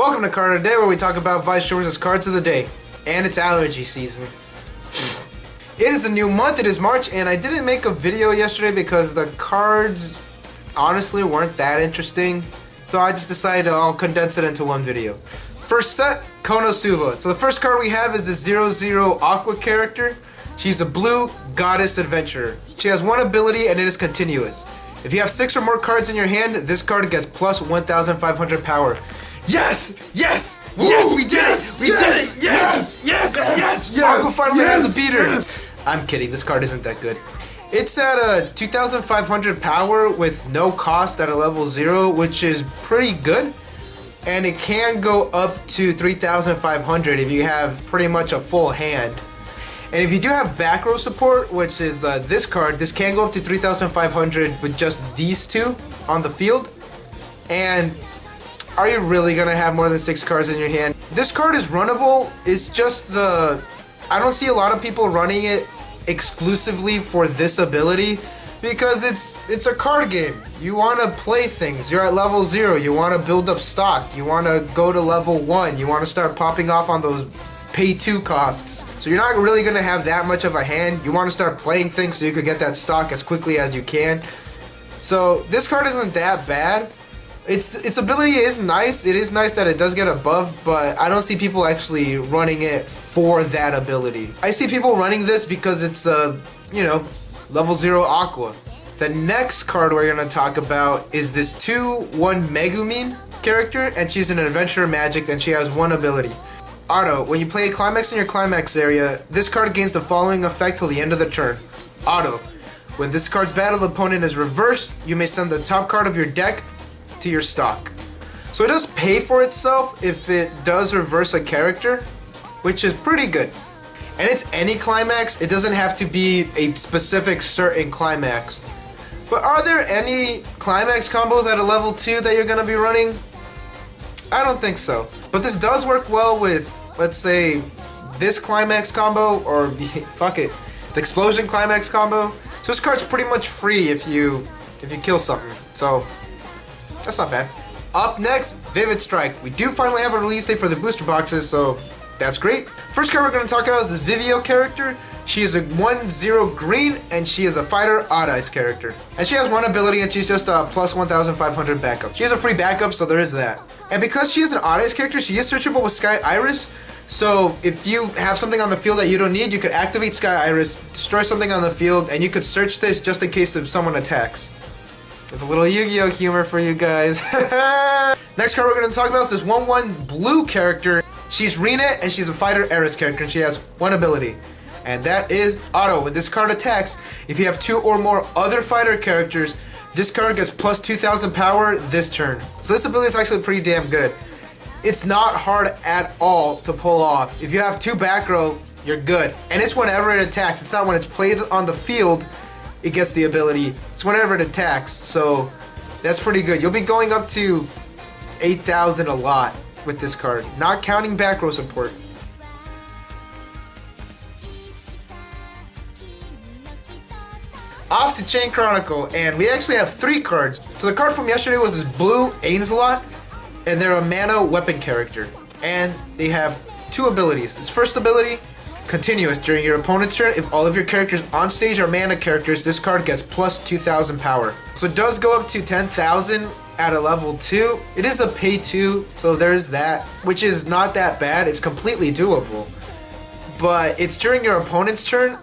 Welcome to Card of the Day, where we talk about Weiss Schwarz's cards of the day. And it's allergy season. It is a new month, it is March, and I didn't make a video yesterday because the cards honestly weren't that interesting. So I just decided I'll condense it into one video. First set, Konosuba. So the first card we have is the 0-0 Aqua character. She's a blue goddess adventurer. She has one ability and it is continuous. If you have 6 or more cards in your hand, this card gets plus 1,500 power. Yes! Yes! Yes! We did it! We did it! Yes! Yes! Yes! Aqua finally has a beater! I'm kidding, this card isn't that good. It's at a 2,500 power with no cost at a level 0, which is pretty good. And it can go up to 3,500 if you have pretty much a full hand. And if you do have back row support, which is this card, this can go up to 3,500 with just these two on the field. And are you really going to have more than 6 cards in your hand? This card is runnable. It's just I don't see a lot of people running it exclusively for this ability because it's a card game. You want to play things. You're at level 0. You want to build up stock. You want to go to level 1. You want to start popping off on those pay 2 costs. So you're not really going to have that much of a hand. You want to start playing things so you could get that stock as quickly as you can. So this card isn't that bad. Its ability is nice. It is nice that it does get a buff, but I don't see people actually running it for that ability. I see people running this because it's level 0 Aqua. The next card we're going to talk about is this 2-1 Megumin character, and she's an adventurer magic and she has one ability. Auto, when you play a climax in your climax area, this card gains the following effect till the end of the turn. Auto, when this card's battle opponent is reversed, you may send the top card of your deck to your stock. So it does pay for itself if it does reverse a character, which is pretty good. And it's any climax, it doesn't have to be a specific certain climax. But are there any climax combos at a level 2 that you're going to be running? I don't think so. But this does work well with, let's say, this climax combo, or fuck it, the explosion climax combo. So this card's pretty much free if you kill something. So that's not bad. Up next, Vivid Strike. We do finally have a release date for the booster boxes, so that's great. First card we're going to talk about is this Vivio character. She is a 1-0 green, and she is a fighter Odd Eyes character. And she has one ability, and she's just a plus 1,500 backup. She has a free backup, so there is that. And because she is an Odd Eyes character, she is searchable with Sky Iris. So if you have something on the field that you don't need, you could activate Sky Iris, destroy something on the field, and you could search this just in case if someone attacks. There's a little Yu-Gi-Oh humor for you guys. Next card we're going to talk about is this 1-1 blue character. She's Rena, and she's a fighter Eris character, and she has one ability. And that is Auto. When this card attacks, if you have 2 or more other fighter characters, this card gets plus 2,000 power this turn. So this ability is actually pretty damn good. It's not hard at all to pull off. If you have 2 back row, you're good. And it's whenever it attacks. It's not when it's played on the field it gets the ability. It's whenever it attacks. So that's pretty good. You'll be going up to 8,000 a lot with this card, not counting back row support. Off to Chain Chronicle, and we actually have 3 cards. So the card from yesterday was this blue Ainslot, and they're a mana weapon character. And they have 2 abilities. This first ability, continuous. During your opponent's turn, if all of your characters on stage are mana characters, this card gets plus 2,000 power. So it does go up to 10,000 at a level 2. It is a pay 2, so there's that, which is not that bad. It's completely doable. But it's during your opponent's turn,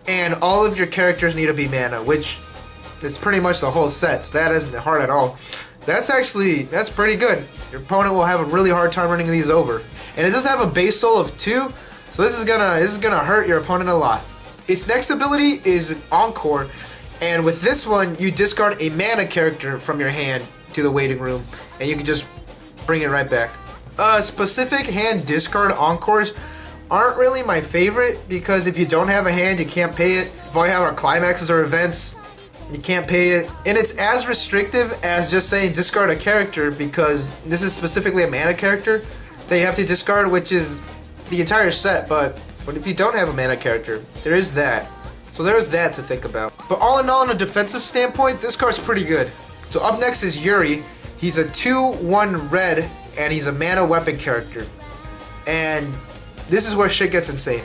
and all of your characters need to be mana, which is pretty much the whole set, so that isn't hard at all. So that's pretty good. Your opponent will have a really hard time running these over. And it does have a base soul of 2, so this is gonna hurt your opponent a lot. Its next ability is Encore, and with this one, you discard a mana character from your hand to the waiting room, and you can just bring it right back. Specific hand discard Encores aren't really my favorite, because if you don't have a hand, you can't pay it. If all you have are climaxes or events, you can't pay it. And it's as restrictive as just saying discard a character, because this is specifically a mana character that you have to discard, which is the entire set. But if you don't have a mana character, there is that. So there is that to think about. But all in all, on a defensive standpoint, this card's pretty good. So up next is Yuri. He's a 2-1 red, and he's a mana weapon character. And this is where shit gets insane.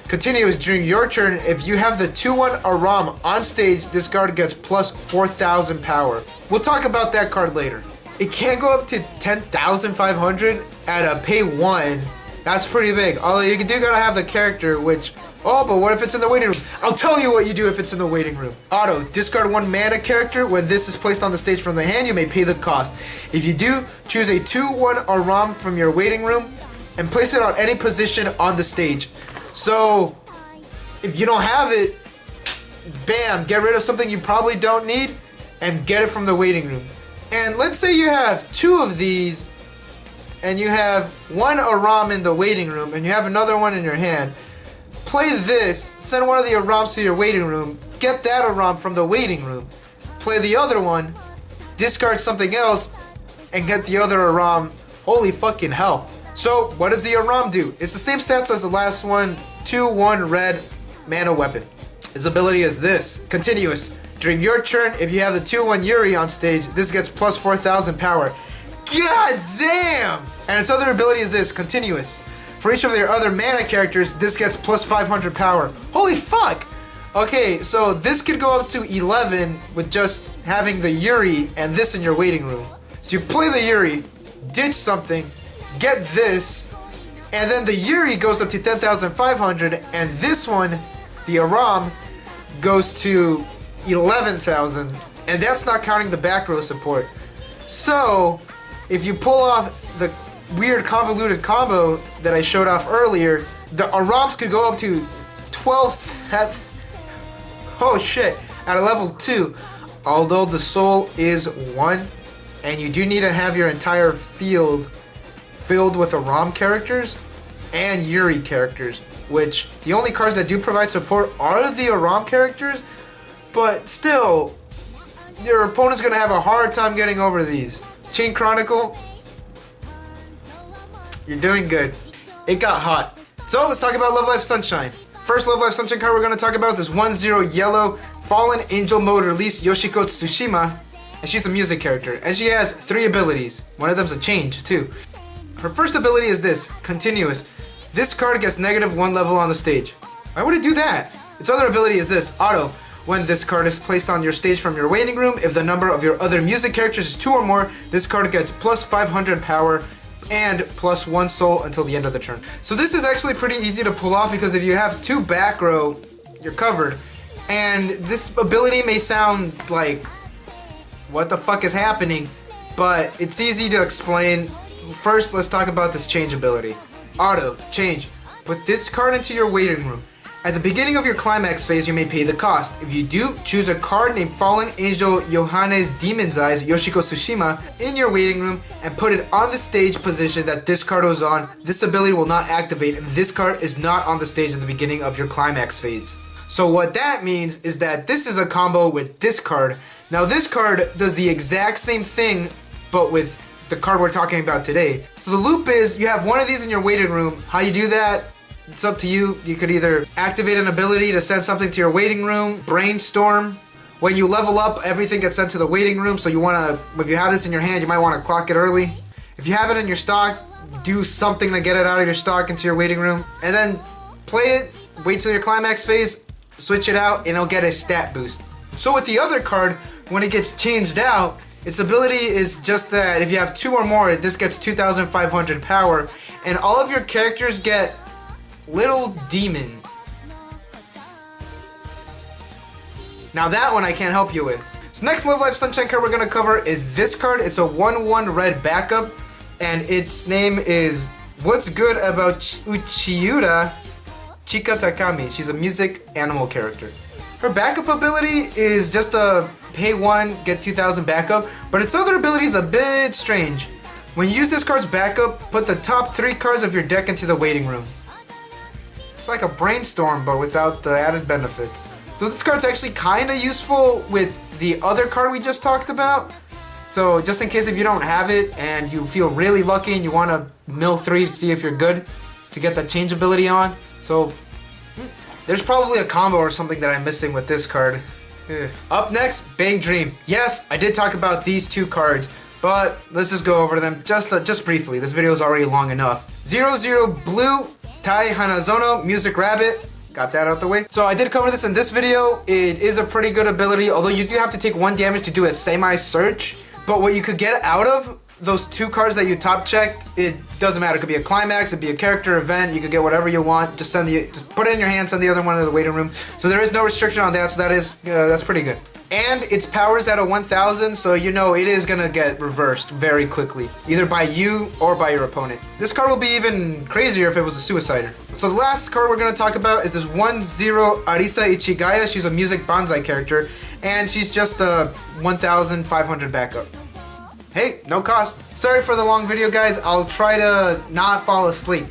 Continuous during your turn, if you have the 2/1 Aram on stage, this card gets plus 4,000 power. We'll talk about that card later. It can go up to 10,500 at a pay 1. That's pretty big. Although you do gotta have the character, which... Oh, but what if it's in the waiting room? I'll tell you what you do if it's in the waiting room. Auto, discard 1 mana character. When this is placed on the stage from the hand, you may pay the cost. If you do, choose a 2/1 Aram from your waiting room and place it on any position on the stage. So, if you don't have it, bam, get rid of something you probably don't need and get it from the waiting room. And let's say you have 2 of these and you have 1 Aram in the waiting room and you have another one in your hand. Play this, send one of the Arams to your waiting room, get that Aram from the waiting room. Play the other one, discard something else, and get the other Aram. Holy fucking hell. So, what does the Aram do? It's the same stats as the last one, 2/1 red mana weapon. His ability is this, continuous. During your turn, if you have the 2/1 Yuri on stage, this gets plus 4,000 power. God damn! And its other ability is this, continuous. For each of their other mana characters, this gets plus 500 power. Holy fuck! Okay, so this could go up to 11 with just having the Yuri and this in your waiting room. So you play the Yuri, ditch something, get this, and then the Yuri goes up to 10,500, and this one, the Aram, goes to 11,000, and that's not counting the back row support. So, if you pull off the weird convoluted combo that I showed off earlier, the Arams could go up to 12th, oh shit, at a level 2, although the soul is 1, and you do need to have your entire field filled with Aram characters and Yuri characters, which the only cards that do provide support are the Aram characters, but still, your opponent's gonna have a hard time getting over these. Chain Chronicle, you're doing good. It got hot. So let's talk about Love Life Sunshine. First Love Life Sunshine card we're gonna talk about is this 1/0 yellow Fallen Angel mode release Yoshiko Tsushima, and she's a music character, and she has 3 abilities. One of them's a change too. Her first ability is this, continuous. This card gets -1 level on the stage. Why would it do that? Its other ability is this, auto. When this card is placed on your stage from your waiting room, if the number of your other music characters is 2 or more, this card gets plus 500 power and plus 1 soul until the end of the turn. So this is actually pretty easy to pull off because if you have 2 back row, you're covered. And this ability may sound like, what the fuck is happening? But it's easy to explain. First, let's talk about this change ability. Auto, change. Put this card into your waiting room. At the beginning of your climax phase, you may pay the cost. If you do, choose a card named Fallen Angel Yohane's Demon's Eyes Yoshiko Tsushima in your waiting room and put it on the stage position that this card was on. This ability will not activate and this card is not on the stage at the beginning of your climax phase. So what that means is that this is a combo with this card. Now this card does the exact same thing, but with the card we're talking about today. So the loop is, you have one of these in your waiting room. How you do that, it's up to you. You could either activate an ability to send something to your waiting room, brainstorm. When you level up, everything gets sent to the waiting room, so you wanna, if you have this in your hand, you might wanna clock it early. If you have it in your stock, do something to get it out of your stock into your waiting room, and then play it, wait till your climax phase, switch it out, and it'll get a stat boost. So with the other card, when it gets changed out, its ability is just that if you have 2 or more, this gets 2,500 power, and all of your characters get Little Demon. Now that one I can't help you with. So next Love Life Sunshine card we're going to cover is this card. It's a 1/1 red backup, and its name is What's Good About Uchiura Chika Takami. She's a music animal character. Her backup ability is just a pay 1, get 2,000 backup, but its other ability is a bit strange. When you use this card's backup, put the top 3 cards of your deck into the waiting room. It's like a brainstorm, but without the added benefits. So this card's actually kind of useful with the other card we just talked about. So just in case if you don't have it and you feel really lucky and you want to mill 3 to see if you're good to get that change ability on. So there's probably a combo or something that I'm missing with this card. Up next, Bang Dream. Yes, I did talk about these 2 cards, but let's just go over them just briefly. This video is already long enough. 00 Blue Tai Hanazono Music Rabbit. Got that out the way. So I did cover this in this video. It is a pretty good ability, although you do have to take 1 damage to do a semi-search. But what you could get out of those 2 cards that you top checked, it doesn't matter. It could be a climax, it'd be a character event, you could get whatever you want. Just put it in your hand, send the other one to the waiting room. So there is no restriction on that, so that's pretty good. And its power's at a 1000, so you know it is gonna get reversed very quickly, either by you or by your opponent. This card will be even crazier if it was a Suicider. So the last card we're gonna talk about is this 10 Arisa Ichigaya. She's a Music Banzai character, and she's just a 1500 backup. Hey, no cost. Sorry for the long video, guys. I'll try to not fall asleep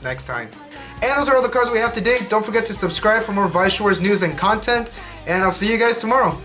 next time. And those are all the cards we have today. Don't forget to subscribe for more Weiss Schwarz news and content, and I'll see you guys tomorrow.